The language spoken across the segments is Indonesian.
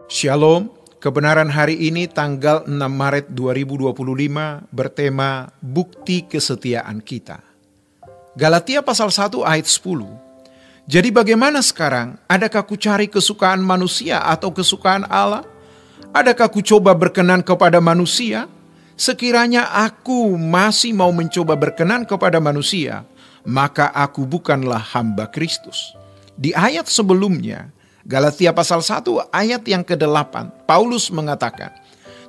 Shalom, kebenaran hari ini tanggal 6 Maret 2025 bertema Bukti Kesetiaan Kita. Galatia pasal 1 ayat 10. Jadi bagaimana sekarang? Adakah ku cari kesukaan manusia atau kesukaan Allah? Adakah ku coba berkenan kepada manusia? Sekiranya aku masih mau mencoba berkenan kepada manusia, maka aku bukanlah hamba Kristus. Di ayat sebelumnya, Galatia pasal 1 ayat yang ke-8, Paulus mengatakan,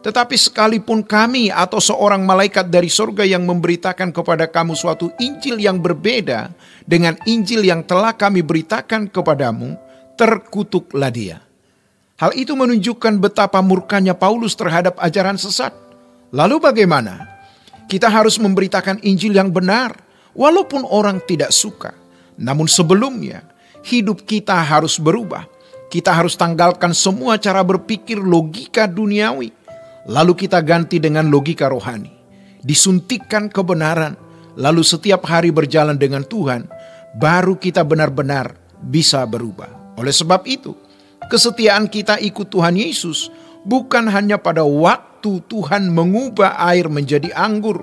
tetapi sekalipun kami atau seorang malaikat dari sorga yang memberitakan kepada kamu suatu Injil yang berbeda dengan Injil yang telah kami beritakan kepadamu, terkutuklah dia. Hal itu menunjukkan betapa murkanya Paulus terhadap ajaran sesat. Lalu bagaimana? Kita harus memberitakan Injil yang benar, walaupun orang tidak suka. Namun sebelumnya, hidup kita harus berubah. Kita harus tanggalkan semua cara berpikir logika duniawi. Lalu kita ganti dengan logika rohani. Disuntikkan kebenaran. Lalu setiap hari berjalan dengan Tuhan. Baru kita benar-benar bisa berubah. Oleh sebab itu, kesetiaan kita ikut Tuhan Yesus bukan hanya pada waktu Tuhan mengubah air menjadi anggur.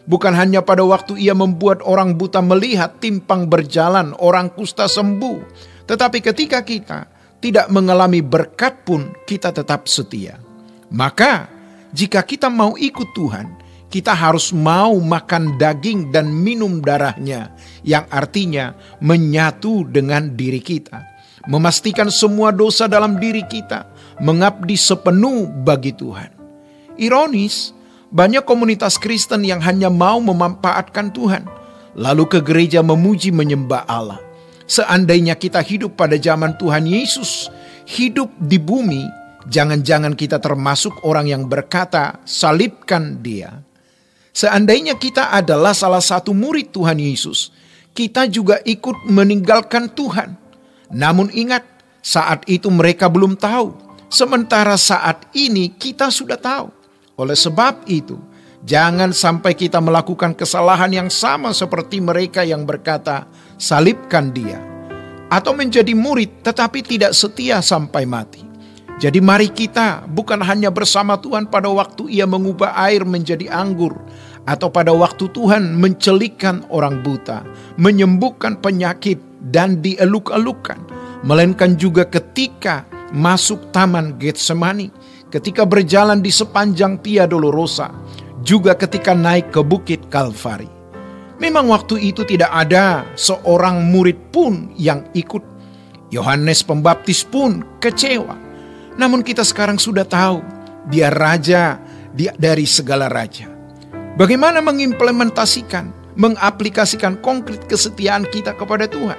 Bukan hanya pada waktu ia membuat orang buta melihat, timpang berjalan, orang kusta sembuh. Tetapi ketika kita tidak mengalami berkat pun kita tetap setia. Maka jika kita mau ikut Tuhan, kita harus mau makan daging dan minum darahnya, yang artinya menyatu dengan diri kita. Memastikan semua dosa dalam diri kita, mengabdi sepenuh bagi Tuhan. Ironis, banyak komunitas Kristen yang hanya mau memanfaatkan Tuhan, lalu ke gereja memuji menyembah Allah. Seandainya kita hidup pada zaman Tuhan Yesus, hidup di bumi, jangan-jangan kita termasuk orang yang berkata, salibkan dia. Seandainya kita adalah salah satu murid Tuhan Yesus, kita juga ikut meninggalkan Tuhan. Namun ingat, saat itu mereka belum tahu. Sementara saat ini kita sudah tahu. Oleh sebab itu, jangan sampai kita melakukan kesalahan yang sama seperti mereka yang berkata, salibkan dia. Atau menjadi murid tetapi tidak setia sampai mati. Jadi mari kita bukan hanya bersama Tuhan pada waktu ia mengubah air menjadi anggur. Atau pada waktu Tuhan mencelikkan orang buta, menyembuhkan penyakit dan dieluk-elukan. Melainkan juga ketika masuk taman Getsemani, ketika berjalan di sepanjang Via Dolorosa, juga ketika naik ke Bukit Kalvari. Memang waktu itu tidak ada seorang murid pun yang ikut. Yohanes Pembaptis pun kecewa. Namun kita sekarang sudah tahu, dia raja dari segala raja. Bagaimana mengimplementasikan, mengaplikasikan konkret kesetiaan kita kepada Tuhan?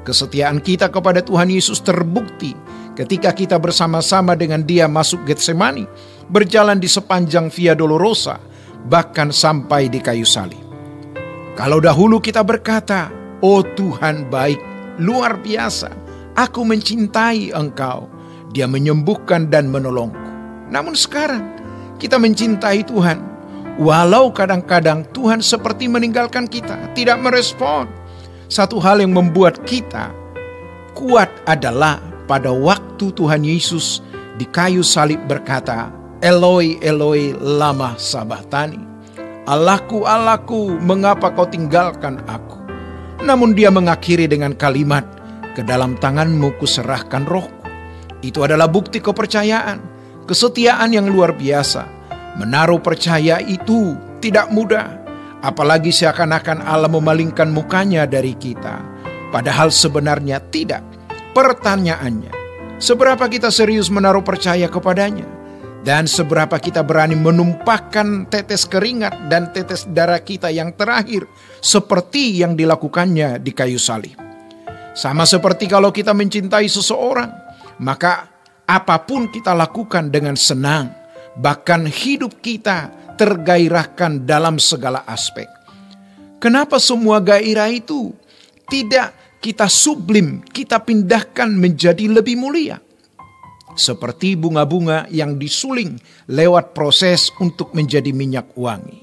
Kesetiaan kita kepada Tuhan Yesus terbukti ketika kita bersama-sama dengan dia masuk Getsemani, berjalan di sepanjang Via Dolorosa, bahkan sampai di kayu salib. Kalau dahulu kita berkata, oh Tuhan baik, luar biasa, aku mencintai Engkau, dia menyembuhkan dan menolongku. Namun sekarang kita mencintai Tuhan, walau kadang-kadang Tuhan seperti meninggalkan kita, tidak merespon. Satu hal yang membuat kita kuat adalah pada waktu Tuhan Yesus di kayu salib berkata, Eloi, Eloi, lama sabachthani. Allahku, Allahku, mengapa kau tinggalkan aku? Namun dia mengakhiri dengan kalimat, ke dalam tanganmu kuserahkan rohku. Itu adalah bukti kepercayaan, kesetiaan yang luar biasa. Menaruh percaya itu tidak mudah. Apalagi seakan-akan Allah memalingkan mukanya dari kita. Padahal sebenarnya tidak. Pertanyaannya, seberapa kita serius menaruh percaya kepadanya? Dan seberapa kita berani menumpahkan tetes keringat dan tetes darah kita yang terakhir seperti yang dilakukannya di kayu salib. Sama seperti kalau kita mencintai seseorang, maka apapun kita lakukan dengan senang. Bahkan hidup kita tergairahkan dalam segala aspek. Kenapa semua gairah itu tidak kita sublim, kita pindahkan menjadi lebih mulia? Seperti bunga-bunga yang disuling lewat proses untuk menjadi minyak wangi.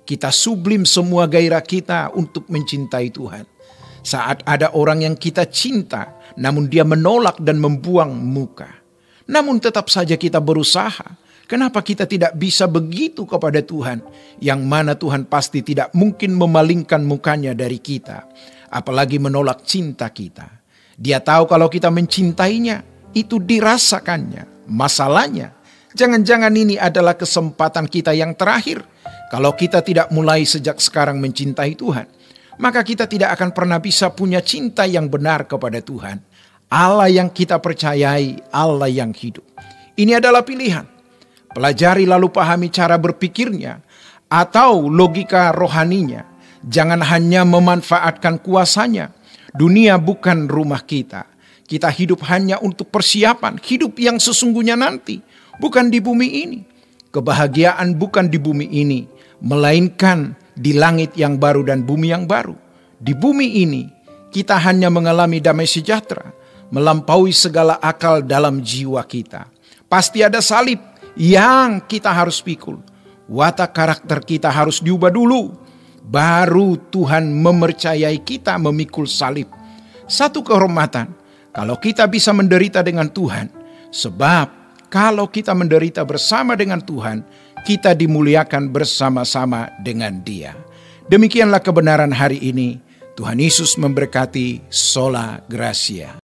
Kita sublim semua gairah kita untuk mencintai Tuhan. Saat ada orang yang kita cinta, namun dia menolak dan membuang muka. namun tetap saja kita berusaha. Kenapa kita tidak bisa begitu kepada Tuhan, yang mana Tuhan pasti tidak mungkin memalingkan mukanya dari kita, apalagi menolak cinta kita. Dia tahu kalau kita mencintainya, itu dirasakannya. Masalahnya, jangan-jangan ini adalah kesempatan kita yang terakhir. Kalau kita tidak mulai sejak sekarang mencintai Tuhan, maka kita tidak akan pernah bisa punya cinta yang benar kepada Tuhan. Allah yang kita percayai, Allah yang hidup. Ini adalah pilihan. Pelajari lalu pahami cara berpikirnya atau logika rohaninya. Jangan hanya memanfaatkan kuasanya. Dunia bukan rumah kita. Kita hidup hanya untuk persiapan hidup yang sesungguhnya nanti, bukan di bumi ini. Kebahagiaan bukan di bumi ini, melainkan di langit yang baru dan bumi yang baru. Di bumi ini, kita hanya mengalami damai sejahtera, melampaui segala akal dalam jiwa kita. Pasti ada salib yang kita harus pikul. Watak karakter kita harus diubah dulu. Baru Tuhan mempercayai kita memikul salib. Satu kehormatan kalau kita bisa menderita dengan Tuhan. Sebab kalau kita menderita bersama dengan Tuhan, kita dimuliakan bersama-sama dengan Dia. Demikianlah kebenaran hari ini. Tuhan Yesus memberkati. Sola Gracia.